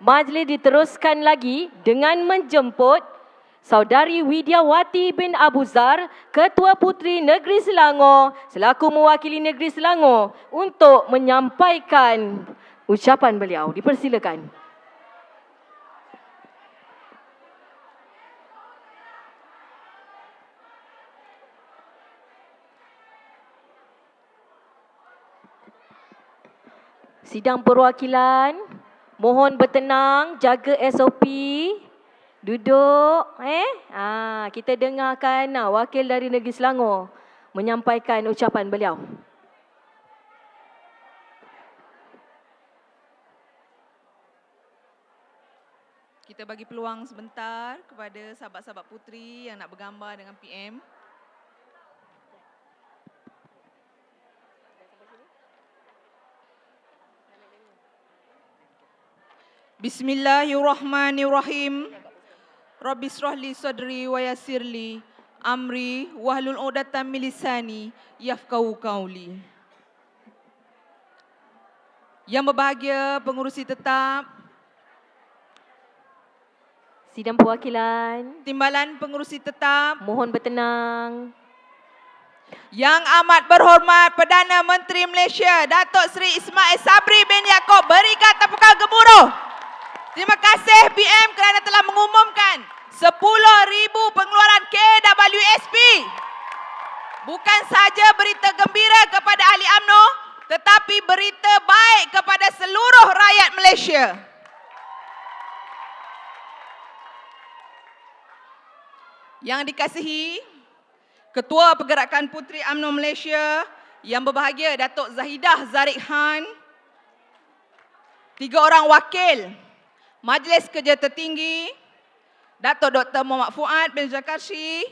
Majlis diteruskan lagi dengan menjemput Saudari Widyawati bin Abu Zar, Ketua Puteri Negeri Selangor selaku mewakili Negeri Selangor untuk menyampaikan ucapan beliau. Dipersilakan. Sidang perwakilan, mohon bertenang, jaga SOP. Duduk. Kita dengarkan wakil dari Negeri Selangor menyampaikan ucapan beliau. Kita bagi peluang sebentar kepada sahabat-sahabat puteri yang nak bergambar dengan PM. Bismillahirrahmanirrahim. Rabbi shrahli sadri wa yassirli amri wahlul 'uqdatam min lisani yafqahu qauli. Yang berbahagia pengurusi tetap, sidang perwakilan, timbalan pengurusi tetap, mohon bertenang. Yang amat berhormat Perdana Menteri Malaysia Datuk Seri Ismail Sabri bin Yaakob, berikan tepukan gemuruh. Terima kasih PM kerana telah mengumumkan 10,000 pengeluaran KWSP. Bukan saja berita gembira kepada ahli UMNO, tetapi berita baik kepada seluruh rakyat Malaysia. Yang dikasihi Ketua Pergerakan Puteri UMNO Malaysia yang berbahagia Datuk Zahidah Zariq Khan, 3 orang wakil Majlis Kerja Tertinggi, Datuk Dr. Muhammad Fuad bin Zakarshi,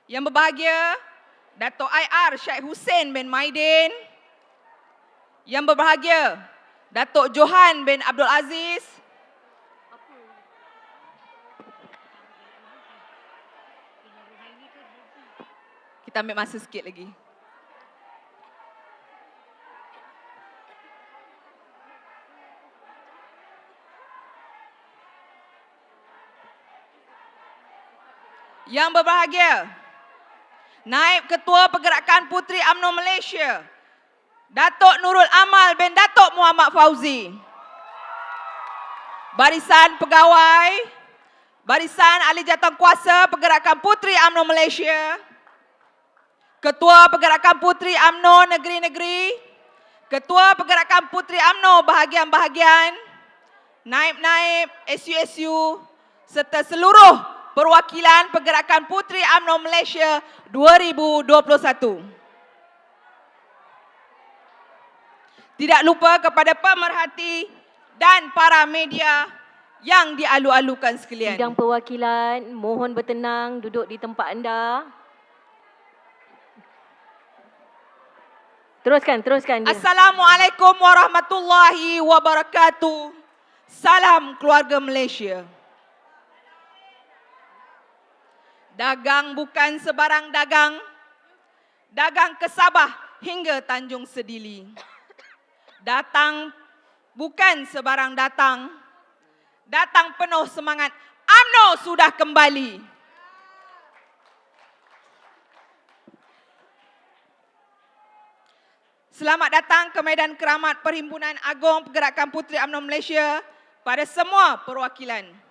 yang berbahagia Datuk IR Syed Hussein bin Maidin, yang berbahagia Datuk Johan bin Abdul Aziz, kita ambil masa sikit lagi. Yang berbahagia Naib Ketua Pergerakan Puteri UMNO Malaysia Datuk Nurul Amal bin Datuk Muhammad Fauzi, Barisan Pegawai, Barisan Ahli Jawatankuasa Pergerakan Puteri UMNO Malaysia, Ketua Pergerakan Puteri UMNO Negeri-Negeri, Ketua Pergerakan Puteri UMNO bahagian-bahagian, Naib-Naib SU-SU serta seluruh perwakilan Pergerakan Puteri UMNO Malaysia 2021. Tidak lupa kepada pemerhati dan para media yang dialu-alukan sekalian. Sidang perwakilan, mohon bertenang, duduk di tempat anda. Teruskan. Assalamualaikum warahmatullahi wabarakatuh. Salam keluarga Malaysia. Dagang bukan sebarang dagang. Dagang ke Sabah hingga Tanjung Sedili. Datang bukan sebarang datang. Datang penuh semangat. UMNO sudah kembali. Selamat datang ke Medan Keramat Perhimpunan Agong Pergerakan Puteri UMNO Malaysia pada semua perwakilan.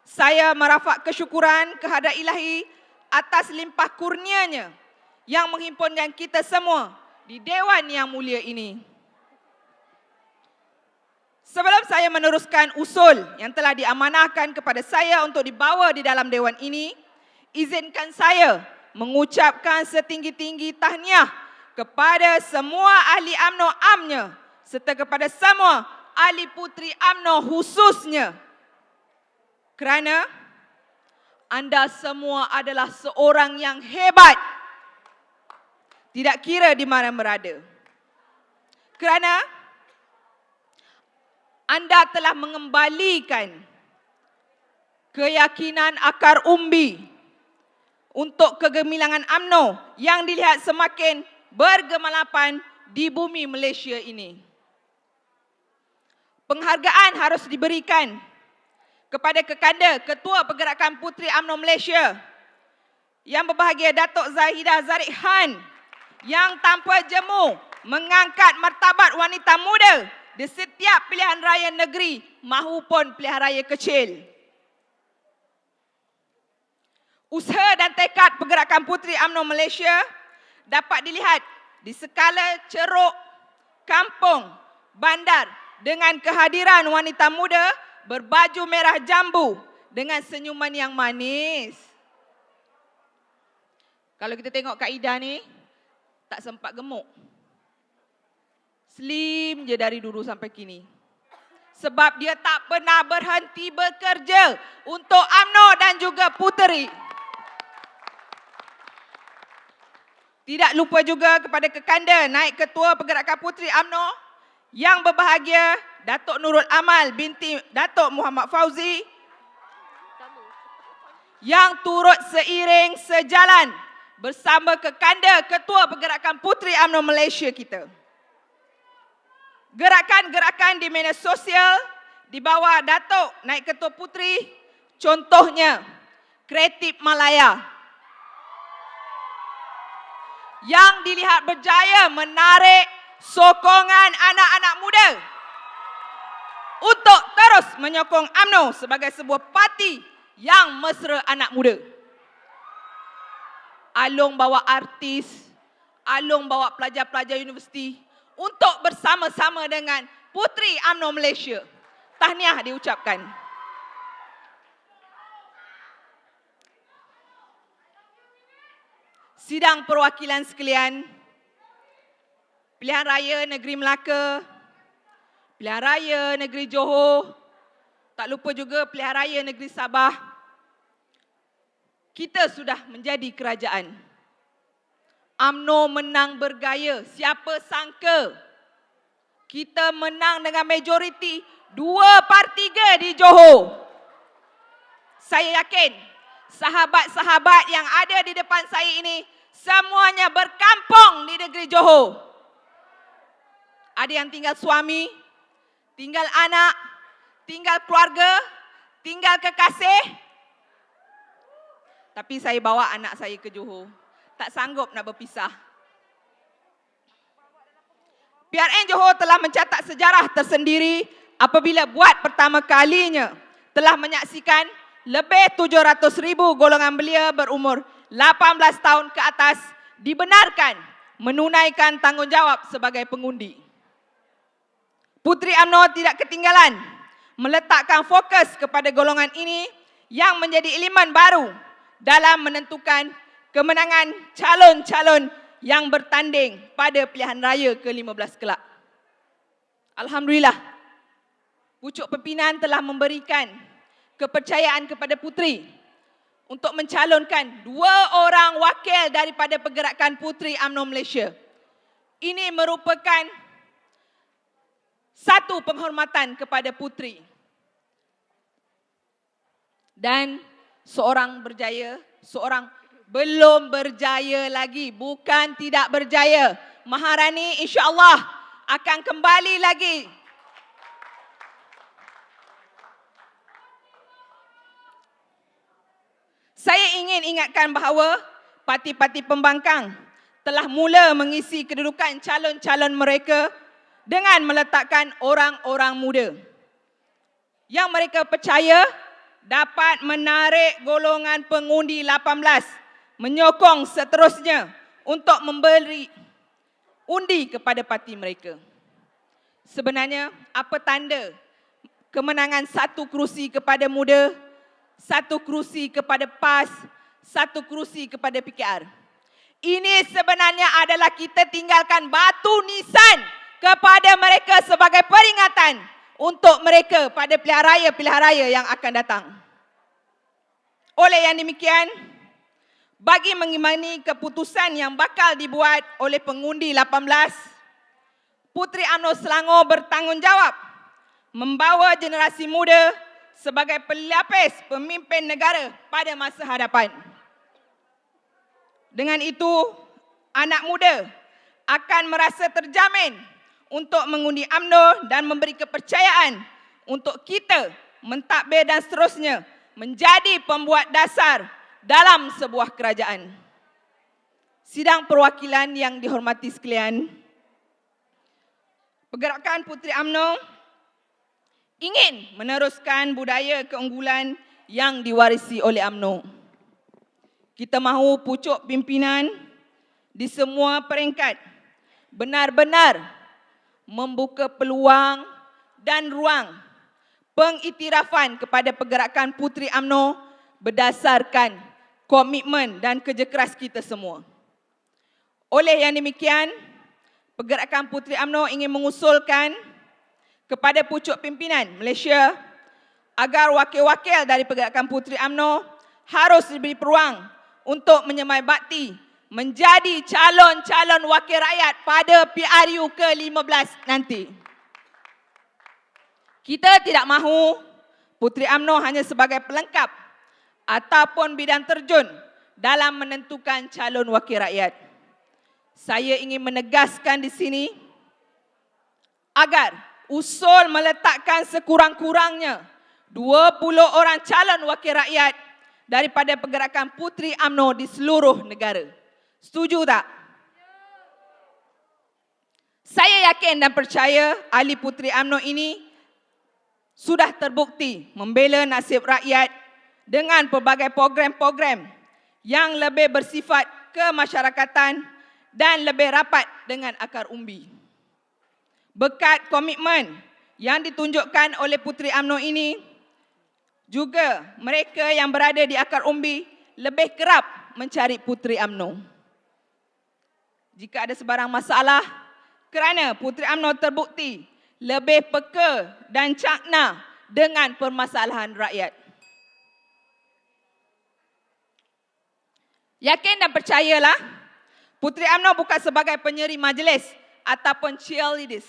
Saya merafak kesyukuran kehadrat Ilahi atas limpah kurnianya yang menghimpunkan kita semua di Dewan yang mulia ini. Sebelum saya meneruskan usul yang telah diamanahkan kepada saya untuk dibawa di dalam Dewan ini, izinkan saya mengucapkan setinggi-tinggi tahniah kepada semua ahli UMNO amnya serta kepada semua ahli puteri UMNO khususnya. Kerana anda semua adalah seorang yang hebat. Tidak kira di mana berada. Kerana anda telah mengembalikan keyakinan akar umbi untuk kegemilangan UMNO yang dilihat semakin bergemalapan di bumi Malaysia ini. penghargaan harus diberikan kepada kekanda Ketua Pergerakan Puteri UMNO Malaysia yang berbahagia Datuk Zahidah Zarif Han yang tanpa jemu mengangkat martabat wanita muda di setiap pilihan raya negeri mahupun pilihan raya kecil. Usaha dan tekad Pergerakan Puteri UMNO Malaysia dapat dilihat di skala ceruk, kampung, bandar dengan kehadiran wanita muda berbaju merah jambu dengan senyuman yang manis. Kalau kita tengok Kak Ida ni, tak sempat gemuk. Slim je dari dulu sampai kini. Sebab dia tak pernah berhenti bekerja untuk UMNO dan juga Puteri. Tidak lupa juga kepada kekanda naik Ketua Pergerakan Puteri UMNO yang berbahagia Datuk Nurul Amal binti Datuk Muhammad Fauzi yang turut seiring sejalan bersama kekanda Ketua Pergerakan Puteri UMNO Malaysia kita. Gerakan-gerakan di media sosial di bawah Datuk naik Ketua Puteri, contohnya Kreatif Malaya, yang dilihat berjaya menarik sokongan anak-anak muda untuk terus menyokong UMNO sebagai sebuah parti yang mesra anak muda. Alung bawa artis, Alung bawa pelajar-pelajar universiti untuk bersama-sama dengan Puteri UMNO Malaysia. Tahniah diucapkan. Sidang perwakilan sekalian, pilihan raya negeri Melaka, pilihan raya negeri Johor, tak lupa juga pilihan raya negeri Sabah. Kita sudah menjadi kerajaan. UMNO menang bergaya. Siapa sangka kita menang dengan majoriti 2/3 di Johor. Saya yakin sahabat-sahabat yang ada di depan saya ini semuanya berkampung di negeri Johor. Ada yang tinggal suami, tinggal anak, tinggal keluarga, tinggal kekasih. Tapi saya bawa anak saya ke Johor. Tak sanggup nak berpisah. PRN Johor telah mencatat sejarah tersendiri apabila buat pertama kalinya telah menyaksikan lebih 700,000 golongan belia berumur 18 tahun ke atas dibenarkan menunaikan tanggungjawab sebagai pengundi. Puteri UMNO tidak ketinggalan meletakkan fokus kepada golongan ini yang menjadi elemen baru dalam menentukan kemenangan calon-calon yang bertanding pada pilihan raya ke-15 kelak. Alhamdulillah, pucuk pimpinan telah memberikan kepercayaan kepada Puteri untuk mencalonkan 2 orang wakil daripada Pergerakan Puteri UMNO Malaysia. Ini merupakan satu penghormatan kepada Puteri. Dan seorang berjaya, seorang belum berjaya lagi, bukan tidak berjaya. Maharani insya-Allah akan kembali lagi. Saya ingin ingatkan bahawa parti-parti pembangkang telah mula mengisi kedudukan calon-calon mereka dengan meletakkan orang-orang muda yang mereka percaya dapat menarik golongan pengundi 18, menyokong seterusnya untuk memberi undi kepada parti mereka. Sebenarnya, apa tanda kemenangan 1 kerusi kepada muda, 1 kerusi kepada PAS, 1 kerusi kepada PKR? Ini sebenarnya adalah kita tinggalkan batu nisan kepada mereka sebagai peringatan untuk mereka pada pilihan raya yang akan datang. Oleh yang demikian, bagi mengimani keputusan yang bakal dibuat oleh pengundi 18, Puteri UMNO Selangor bertanggungjawab membawa generasi muda sebagai pelapis pemimpin negara pada masa hadapan. Dengan itu, anak muda akan merasa terjamin untuk mengundi UMNO dan memberi kepercayaan untuk kita mentadbir dan seterusnya menjadi pembuat dasar dalam sebuah kerajaan. Sidang perwakilan yang dihormati sekalian, Pergerakan Puteri UMNO ingin meneruskan budaya keunggulan yang diwarisi oleh UMNO. Kita mahu pucuk pimpinan di semua peringkat benar-benar membuka peluang dan ruang pengiktirafan kepada Pergerakan Puteri UMNO berdasarkan komitmen dan kerja keras kita semua. Oleh yang demikian, Pergerakan Puteri UMNO ingin mengusulkan kepada pucuk pimpinan Malaysia agar wakil-wakil dari Pergerakan Puteri UMNO harus diberi peluang untuk menyemai bakti menjadi calon-calon wakil rakyat pada PRU ke-15 nanti. Kita tidak mahu Puteri UMNO hanya sebagai pelengkap ataupun bidang terjun dalam menentukan calon wakil rakyat. Saya ingin menegaskan di sini agar usul meletakkan sekurang-kurangnya 20 orang calon wakil rakyat daripada Pergerakan Puteri UMNO di seluruh negara. Setuju tak? Saya yakin dan percaya ahli Puteri UMNO ini sudah terbukti membela nasib rakyat dengan pelbagai program-program yang lebih bersifat kemasyarakatan dan lebih rapat dengan akar umbi. Berkat komitmen yang ditunjukkan oleh Puteri UMNO ini, juga mereka yang berada di akar umbi lebih kerap mencari Puteri UMNO. Jika ada sebarang masalah, kerana Puteri UMNO terbukti lebih peka dan cakna dengan permasalahan rakyat. Yakin dan percayalah, Puteri UMNO bukan sebagai penyeri majlis ataupun cheerleaders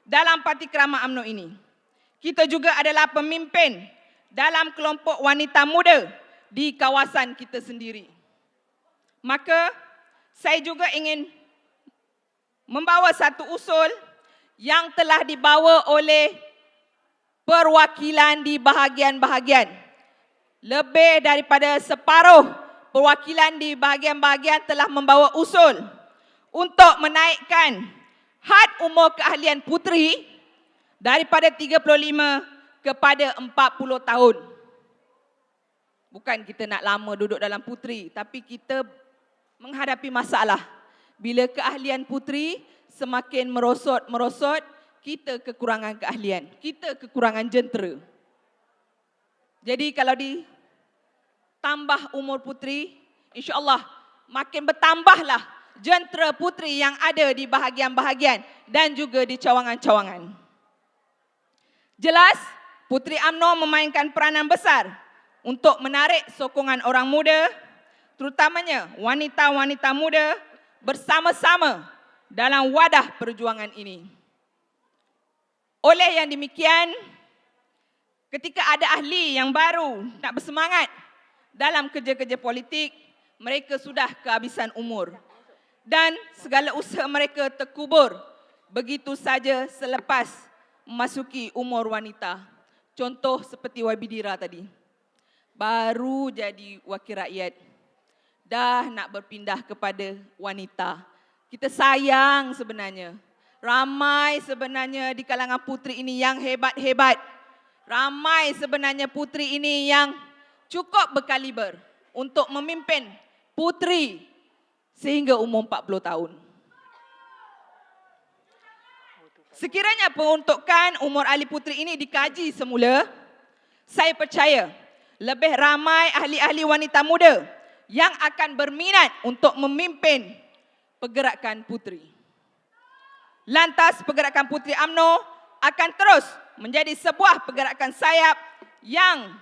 dalam parti kerama UMNO ini. Kita juga adalah pemimpin dalam kelompok wanita muda di kawasan kita sendiri. Maka, saya juga ingin membawa satu usul yang telah dibawa oleh perwakilan di bahagian-bahagian. Lebih daripada separuh perwakilan di bahagian-bahagian telah membawa usul untuk menaikkan had umur keahlian puteri daripada 35 kepada 40 tahun. Bukan kita nak lama duduk dalam puteri, tapi kita menghadapi masalah. Bila keahlian puteri semakin merosot, kita kekurangan keahlian, kita kekurangan jentera. Jadi kalau ditambah umur puteri, insya-Allah makin bertambahlah jentera puteri yang ada di bahagian-bahagian dan juga di cawangan-cawangan. Jelas, Puteri UMNO memainkan peranan besar untuk menarik sokongan orang muda, terutamanya wanita-wanita muda bersama-sama dalam wadah perjuangan ini. Oleh yang demikian, ketika ada ahli yang baru nak bersemangat dalam kerja-kerja politik, mereka sudah kehabisan umur dan segala usaha mereka terkubur begitu saja selepas memasuki umur wanita. Contoh seperti YB Dira tadi. Baru jadi wakil rakyat, dah nak berpindah kepada wanita. Kita sayang sebenarnya. Ramai sebenarnya di kalangan puteri ini yang hebat-hebat. Ramai sebenarnya puteri ini yang cukup berkaliber untuk memimpin puteri sehingga umur 40 tahun. Sekiranya peruntukan umur ahli puteri ini dikaji semula, saya percaya lebih ramai ahli-ahli wanita muda yang akan berminat untuk memimpin Pergerakan Puteri. Lantas Pergerakan Puteri UMNO akan terus menjadi sebuah pergerakan sayap yang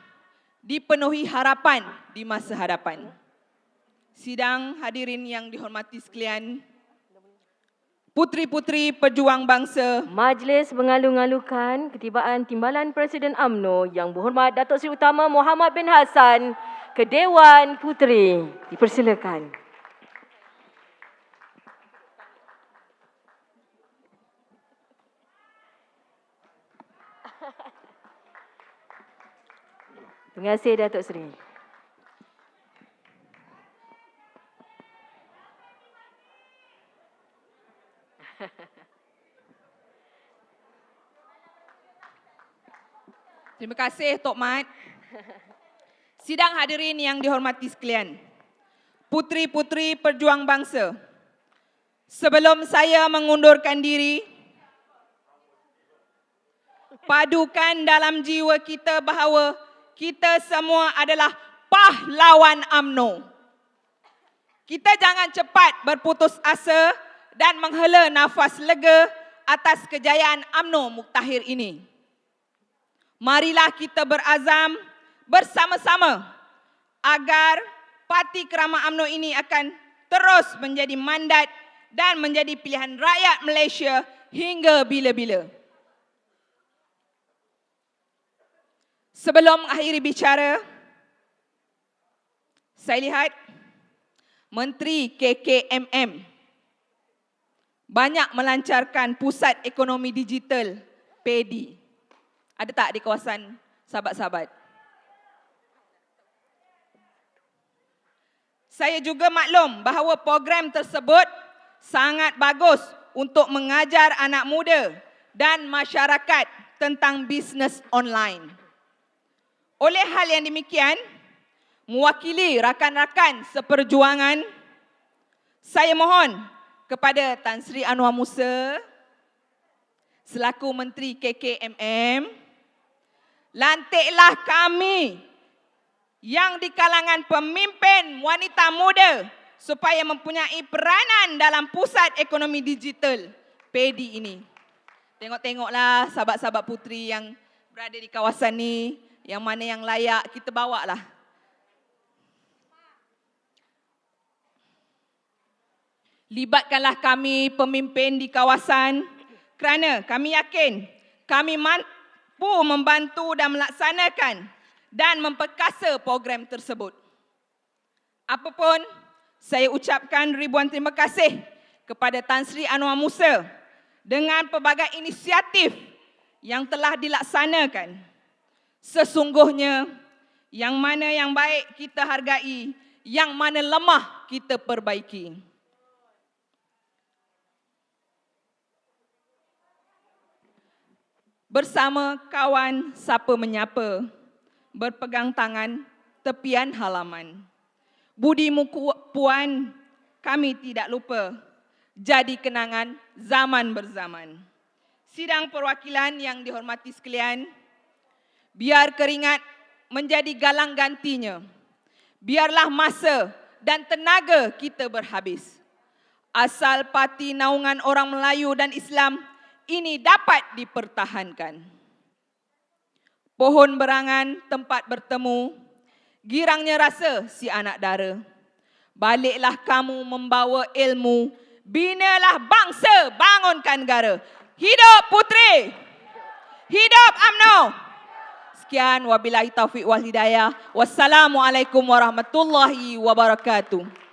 dipenuhi harapan di masa hadapan. Sidang hadirin yang dihormati sekalian, puteri-puteri pejuang bangsa. Majlis mengalu-alukan ketibaan Timbalan Presiden UMNO Yang Berhormat Datuk Seri Utama Muhammad bin Hassan ke Dewan Puteri. Dipersilakan. Terima kasih Datuk Seri. Terima kasih Tok Mat. Sidang hadirin yang dihormati sekalian. Puteri-puteri perjuang bangsa. Sebelum saya mengundurkan diri, padukan dalam jiwa kita bahawa kita semua adalah pahlawan UMNO. Kita jangan cepat berputus asa dan menghela nafas lega atas kejayaan UMNO Muktahir ini. Marilah kita berazam bersama-sama agar Parti Kerama UMNO ini akan terus menjadi mandat dan menjadi pilihan rakyat Malaysia hingga bila-bila. Sebelum akhiri bicara, saya lihat Menteri KKMM banyak melancarkan pusat ekonomi digital PEDI. Ada tak di kawasan sahabat-sahabat? Saya juga maklum bahawa program tersebut sangat bagus untuk mengajar anak muda dan masyarakat tentang bisnes online. Oleh hal yang demikian, mewakili rakan-rakan seperjuangan, saya mohon kepada Tan Sri Anwar Musa selaku Menteri KKMM, lantiklah kami yang di kalangan pemimpin wanita muda supaya mempunyai peranan dalam pusat ekonomi digital PEDI ini. Tengok-tengoklah sahabat-sahabat puteri yang berada di kawasan ni, yang mana yang layak kita bawa lah. Libatkanlah kami pemimpin di kawasan kerana kami yakin kami mampu membantu dan melaksanakan dan memperkasa program tersebut. Apapun, saya ucapkan ribuan terima kasih kepada Tan Sri Anwar Musa dengan pelbagai inisiatif yang telah dilaksanakan. Sesungguhnya, yang mana yang baik kita hargai, yang mana lemah kita perbaiki. Bersama kawan siapa menyapa, berpegang tangan tepian halaman. Budi puan kami tidak lupa, jadi kenangan zaman berzaman. Sidang perwakilan yang dihormati sekalian, biar keringat menjadi galang gantinya. Biarlah masa dan tenaga kita berhabis. Asal Parti Naungan Orang Melayu dan Islam ini dapat dipertahankan. Pohon berangan tempat bertemu, girangnya rasa si anak dara. Baliklah kamu membawa ilmu, binalah bangsa, bangunkan negara. Hidup puteri! Hidup UMNO! Sekian, wabillahi taufiq wal hidayah. Wassalamualaikum warahmatullahi wabarakatuh.